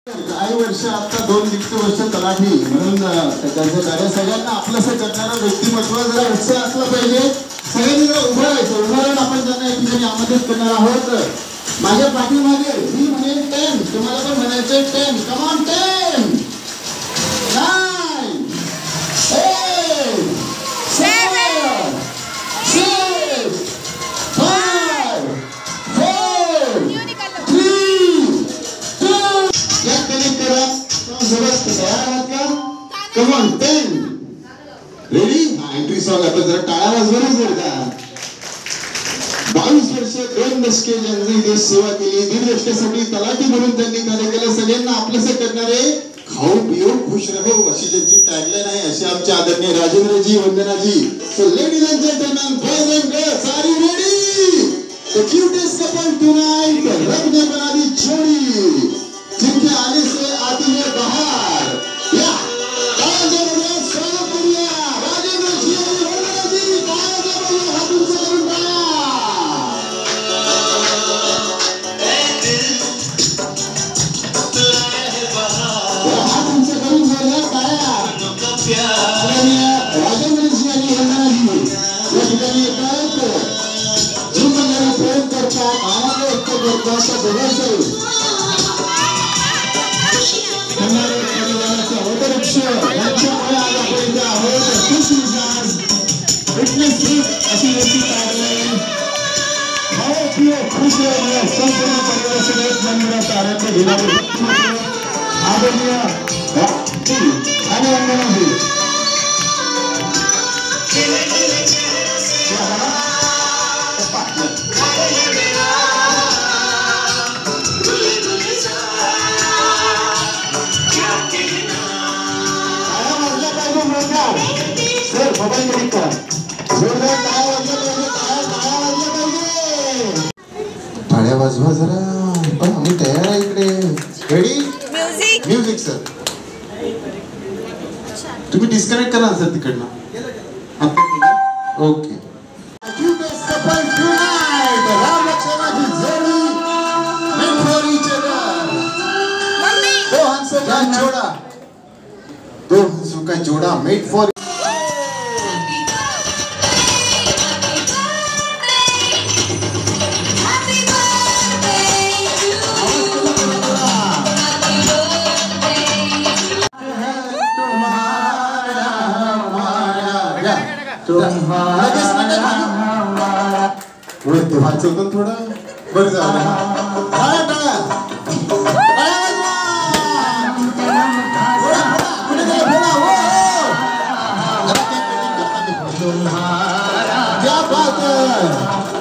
काही वर्ष आता 2 वर्ष तलाठी म्हणून त्यांच्या सगळ्यांना आपलंसं करणारं व्यक्तिमत्व जरा उत्साह असला पाहिजे. सगळ्यांनी जरा उभं राहायचं. उभं राहून आपण त्यांना एक ठिकाणी आमंत्रित करणार आहोत. माझ्या पाठीमागे मी म्हणेन 10, तुम्हाला पण म्हणायचं 10. Come on 10, 9, 8, 7, 6, 5, 4, 3, 2. या कनेक्ट करा. जबरदस्त. तयार आहात का? Come on 10. रेडी? हा एंट्री सॉन्ग. आपण जरा टाळा वाजवणार जर का. 22 वर्ष 2 दशके ज्यांनी देश सेवा केली. 1.5 वर्षासाठी तलाठी म्हणून त्यांनी कार्य केलं. सगळ्यांना आपलंसं करणारे, खाऊ पिऊ खुश रहो अशी त्यांची टॅगलाईन आहे. असे आमचे आदरणीय Rajendraji, Vandanaji. So ladies and gentleman, boys and girls, are you ready? The cutest couple tonight, रब ने बना दी जोड़ी, जिनके आने से आती है बहार. या स्वागत करूया राजेंद्रजी आणि वंदनाजी. काय जरूर हात उंच करून टाळ्या. हात उंच करून जोरदार टाळ्या. राजेंद्रजी आणि वंदनाजी या ठिकाणी येतात. जी मंडळी प्रेम करतात, आनंद व्यक्त करतात, अशा दोघांचं यांच्यामुळे आज आपण इथे आहोत. खुश मिजाज, फिटनेस फ्रीक अशी व्यक्ती काढली. खाओ पिओ खुश रहो. संपूर्ण परिवारासोबत मंदिरात आनंद घेणारे आदरणीय आणि वंदनाजी. सर मोबाईल क्लिक करा. जोरदार टाळ्या वाजल्या पाहिजे. टाळ्या वाजल्या पाहिजे. टाळ्या वाजवा जरा. पण आम्ही तयार आहे इकडे. रेडी? Music sir. तुम्ही डिस्कनेक्ट करा सर तिकडनं. ओके. दो हंसों का जोड़ा मेड फॉर. व्हायचं होतं थोडं. बरं झालं. क्या बात है.